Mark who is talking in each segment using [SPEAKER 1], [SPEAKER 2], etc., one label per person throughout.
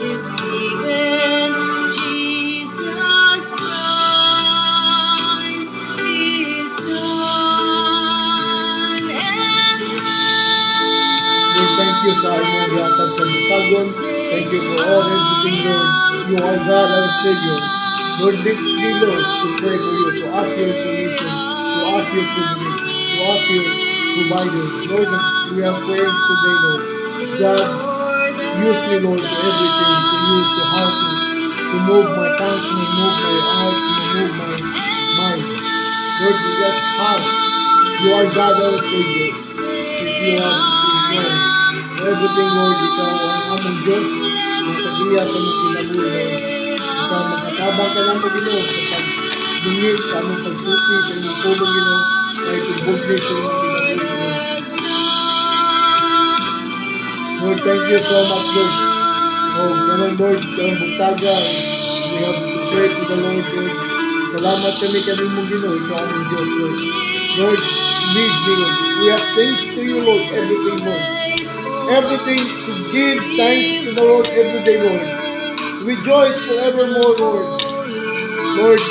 [SPEAKER 1] is given, Jesus Christ, His Son and
[SPEAKER 2] Lord, thank you sa inyong gihatag sa butagon. Thank you for all everything, Lord. You are God, our Savior. Lord, let me, Lord, to pray for you, to ask your permission, to ask your privilege, to ask your provider. Lord, we are praying today, Lord. God, use me, Lord, for everything, to use to how to move my tongue, to move my heart, to move my mind. Lord, we just ask. You are God, our Savior. If you are everything, Lord, ikaw ang among Diyos. Masagiya sa mong kinabuhi, Lord. Ikaw magkatabang ka naman, Ginoo, sa pagbungit, sa among pagsuki, sa inyong tulong, Ginoo, ay tugbugnis sa inyong kinabuhi, Ginoo. Lord, thank you so much, Lord. Oh, ganun, Lord, ang bugtaga, we have to pray to the Lord, Lord. Salamat kami mong Ginoo, ikaw among Diyos, Lord. Lord, lead me, Lord. We have thanks to you, Lord, everything, Lord. Everything to give thanks to the Lord every day, Lord. Rejoice forevermore, Lord. Lord,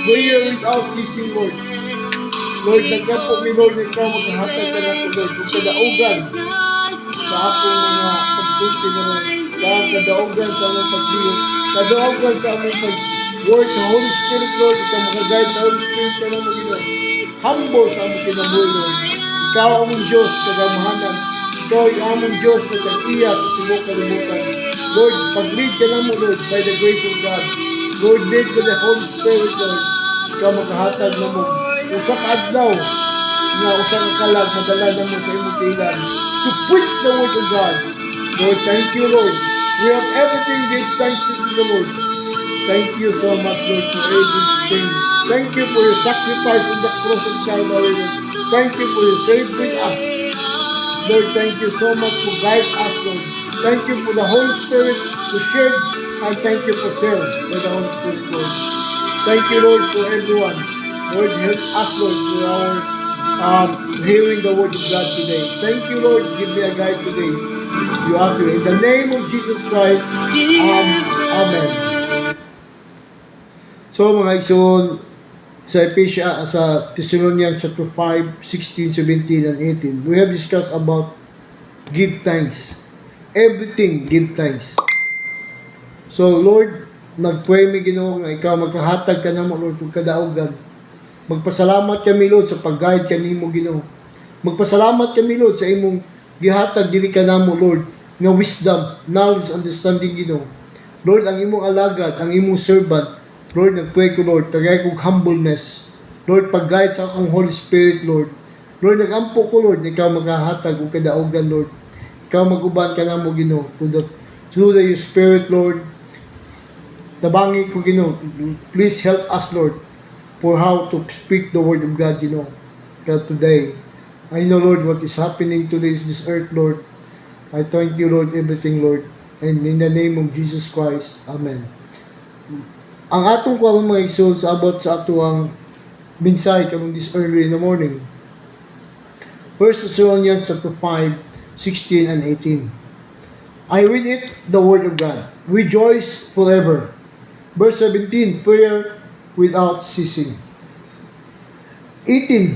[SPEAKER 2] prayer without ceasing, Lord. Lord, nagkampo mi, Lord, ikaw magkahatag ka na po, Lord. Kung kadaugan sa akong mga pagsulti na, Lord. Kadaugan sa among pagliyot. Kadaugan sa among pag-work sa Holy Spirit, Lord. Ikaw makaguide sa Holy Spirit ka na mo, Lord. Humble sa among kinabuhi, Lord. Ikaw among Diyos, kagamahanan. Ikaw ay among Diyos na tag-iya sa tibok kalibutan. Lord, pag-lead ka na mo, Lord, by the grace of God. Lord, lead by the Holy Spirit, Lord. Ikaw makahatag na mo. Usa ka adlaw, nga usa ka kalag, madala na mo sa imong tiilan. To preach the word of God. Lord, thank you, Lord. We have everything, give thanks to the Lord. Thank you so much, Lord, for everything. Thank you for your sacrifice on the cross of Calvary. Thank you for your saving with us. Lord, thank you so much for guiding us, Lord. Thank you for the Holy Spirit to share, and thank you for sharing with the Holy Spirit, Lord. Thank you, Lord, for everyone. Lord, help us, Lord, for our hearing the word of God today. Thank you, Lord. Give me a guide today. You ask me in the name of Jesus Christ. Amen. So, mga igsoon, sa Thessalonians chapter 5, 16, 17, and 18, we have discussed about give thanks. Everything, give thanks. So, Lord, nag-pray mi Ginoo nga ikaw magkahatag ka na mo, Lord, kung kadaugan. Magpasalamat kami, Lord, sa pag-guide kanimo, Ginoo. Magpasalamat kami, Lord, sa imong gihatag dili ka namo, Lord, nga wisdom, knowledge, understanding, Ginoo. Lord, ang imong alagad, ang imong servant, Lord, nagpray ko, Lord, tagay kong humbleness. Lord, pag-guide sa akong Holy Spirit, Lord. Lord, nagampo ko, Lord, ikaw maghahatag o kadaugan, Lord. Ikaw mag-uban ka na mo, Ginoo, through the Spirit, Lord. Tabangi ko, Ginoo. Please help us, Lord, for how to speak the word of God, Ginoo. Today, I know, Lord, what is happening to this earth, Lord. I thank you, Lord, everything, Lord. And in the name of Jesus Christ, Amen. Ang atong kuwang mga igsoon sa abot sa atuang minsay kamong this early in the morning. 1 Thessalonians chapter 5, 16 and 18. I read it, the word of God. Rejoice forever. Verse 17, prayer without ceasing. 18,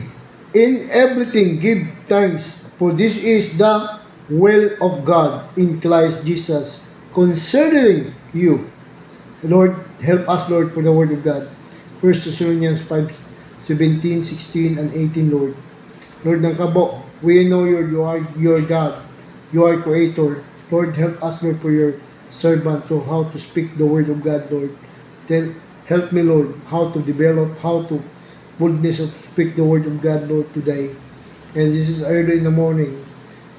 [SPEAKER 2] in everything give thanks, for this is the will of God in Christ Jesus concerning you. Lord, help us, Lord, for the word of God. 1 Thessalonians 5, 17, 16, and 18, Lord. Lord, ng kabo, we know you are your God. You are Creator. Lord, help us, Lord, for your servant to how to speak the word of God, Lord. Then help me, Lord, how to develop, how to boldness of speak the word of God, Lord, today. And this is early in the morning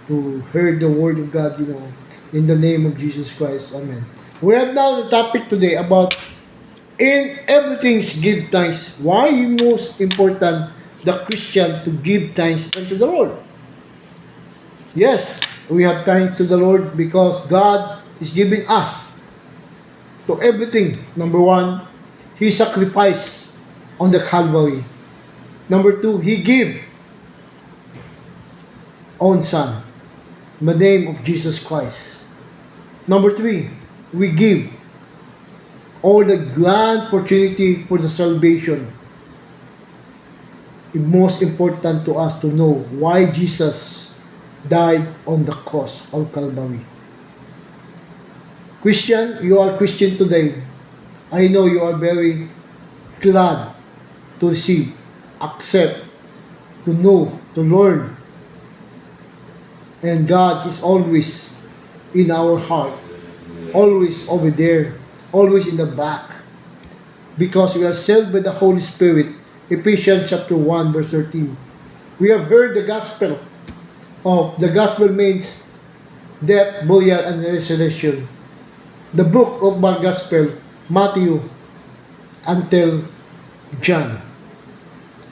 [SPEAKER 2] to hear the word of God, you know, in the name of Jesus Christ. Amen. We have now the topic today about in everything give thanks. Why most important the Christian to give thanks unto the Lord? Yes, we have thanks to the Lord because God is giving us to everything. Number one, He sacrificed on the Calvary. Number two, He gave own Son in the name of Jesus Christ. Number three, we give all the grand opportunity for the salvation, it's most important to us to know why Jesus died on the cross of Calvary. Christian, you are Christian today. I know you are very glad to receive, accept, to know, to learn. And God is always in our heart, always over there, always in the back. Because we are sealed by the Holy Spirit. Ephesians chapter 1 verse 13. We have heard the gospel. The gospel means death, burial, and resurrection. The book of my gospel, Matthew until John.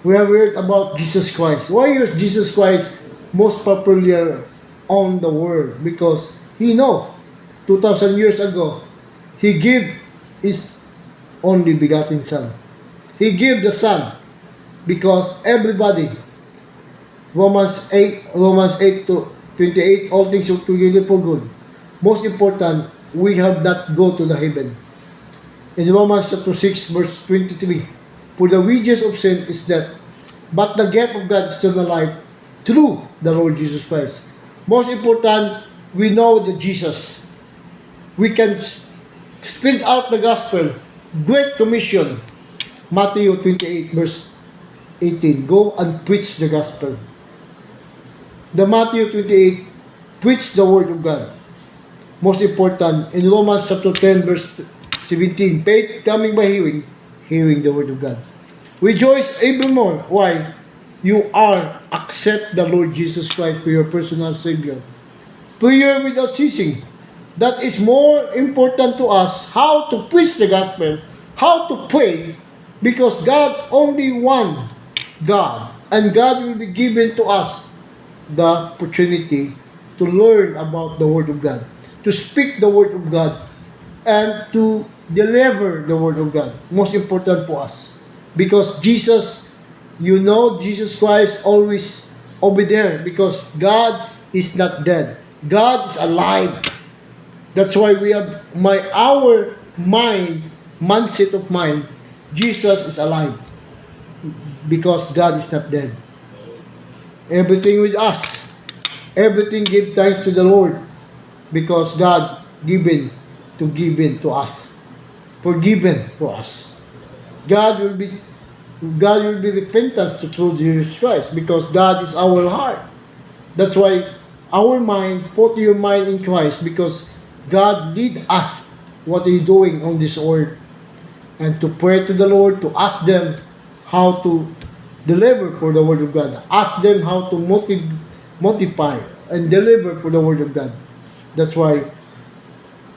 [SPEAKER 2] We have heard about Jesus Christ. Why is Jesus Christ most popular on the world? Because He know 2,000 years ago, He gave His only begotten Son. He gave the Son because everybody, Romans 8 to 28, all things are together for good. Most important, we have not go to the heaven. In Romans chapter 6 verse 23, for the wages of sin is death, but the gift of God is eternal life through the Lord Jesus Christ. Most important, we know the Jesus. We can spread out the gospel. Great Commission, Matthew 28 verse 18. Go and preach the gospel. The Matthew 28, preach the word of God. Most important, in Romans chapter 10 verse 17, faith coming by hearing, hearing the word of God. Rejoice even more. Why? You are accept the Lord Jesus Christ for your personal Savior. Prayer without ceasing. That is more important to us, how to preach the gospel, how to pray, because God only one God, and God will be given to us the opportunity to learn about the Word of God, to speak the Word of God, and to deliver the Word of God. Most important for us. Because Jesus, you know, Jesus Christ always over there, because God is not dead. God is alive. That's why we have our mindset of mind, Jesus is alive. Because God is not dead. Everything with us. Everything give thanks to the Lord. Because God given to us. Forgiven for us. God will be repentance to through Jesus Christ. Because God is our heart. That's why our mind, put your mind in Christ. Because God lead us what are you doing on this earth. And to pray to the Lord, to ask them how to deliver for the Word of God. Ask them how to multiply and deliver for the Word of God. That's why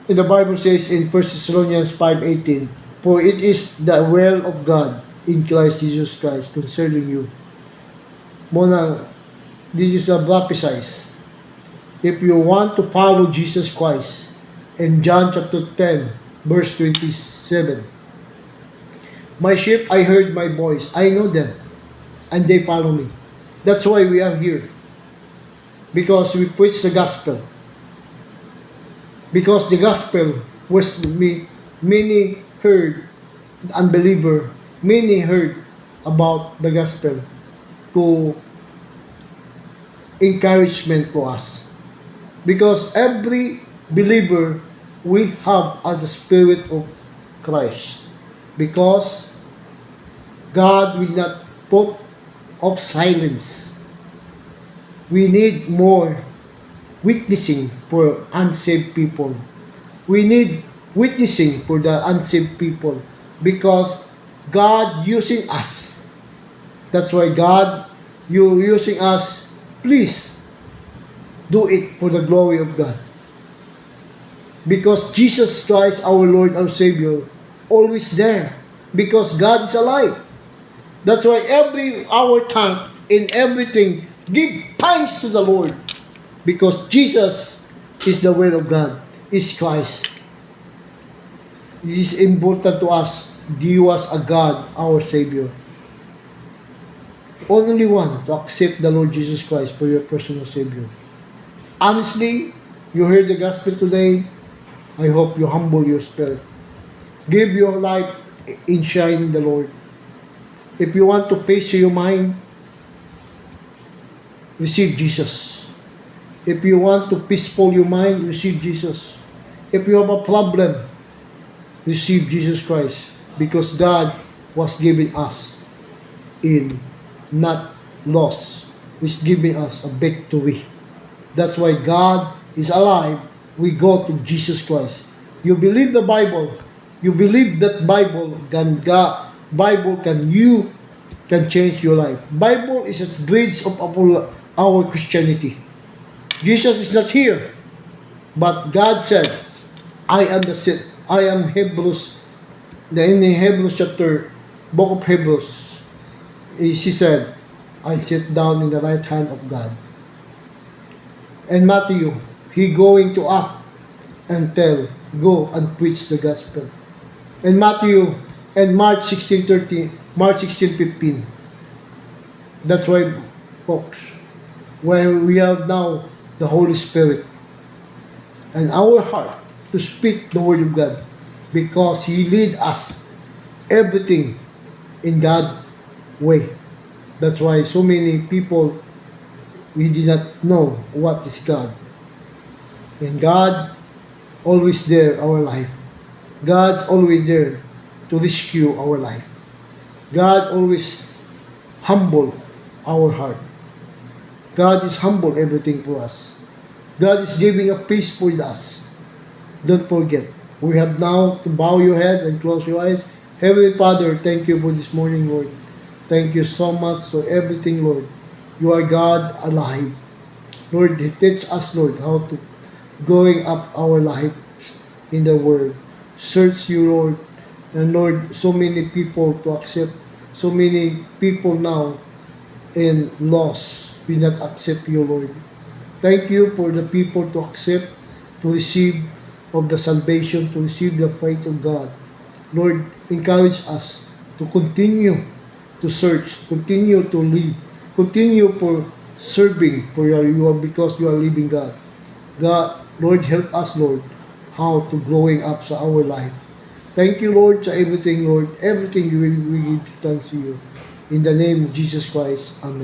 [SPEAKER 2] in the Bible says in 1 Thessalonians 5:18, for it is the will of God in Christ Jesus Christ concerning you. Mona, this is a prophesize. If you want to follow Jesus Christ, in John chapter 10, verse 27, my sheep, I heard my voice. I know them. And they follow me. That's why we are here. Because we preach the gospel. Because the gospel was many heard, unbeliever, many heard about the gospel to encouragement for us. Because every believer we have as the Spirit of Christ. Because God will not put of silence. We need more witnessing for unsaved people. We need witnessing for the unsaved people because God using us. That's why God, you using us, please do it for the glory of God. Because Jesus Christ, our Lord, our Savior, always there. Because God is alive. That's why our tongue in everything, give thanks to the Lord. Because Jesus is the will of God, is Christ. It is important to us, give us a God, our Savior. Only one to accept the Lord Jesus Christ for your personal Savior. Honestly, you heard the gospel today, I hope you humble your spirit. Give your life in shine the Lord. If you want to face your mind, receive Jesus. If you want to peaceful your mind, receive Jesus. If you have a problem, receive Jesus Christ. Because God was giving us in not loss. He's giving us a victory. That's why God is alive. We go to Jesus Christ. You believe the Bible. You believe that Bible can you can change your life. Bible is a bridge of our Christianity. Jesus is not here, but God said, "I am the seed. I am Hebrews." In Hebrews chapter, book of Hebrews, he said, "I sit down in the right hand of God." And Matthew, he going to up and tell, go and preach the gospel. And Matthew, and Mark 16:13, Mark 16:15. That's why, folks, when we have now the Holy Spirit and our heart to speak the word of God, because He lead us everything in God's way. That's why so many people, we did not know what is God. And God always there our life. God's always there to rescue our life. God always humble our heart. God is humble everything for us. God is giving a peace for us. Don't forget, we have now to bow your head and close your eyes. Heavenly Father, thank you for this morning, Lord. Thank you so much for everything, Lord. You are God alive. Lord, teach us, Lord, how to going up our life in the Word. Search you, Lord. And Lord, so many people to accept, so many people now in loss will not accept you, Lord. Thank you for the people to accept, to receive of the salvation, to receive the faith of God. Lord, encourage us to continue to search, continue to live, continue for serving for you are because you are living God. God, Lord, help us, Lord, how to growing up sa our life. Thank you, Lord, sa everything, Lord. Everything we give thanks to you. In the name of Jesus Christ. Amen.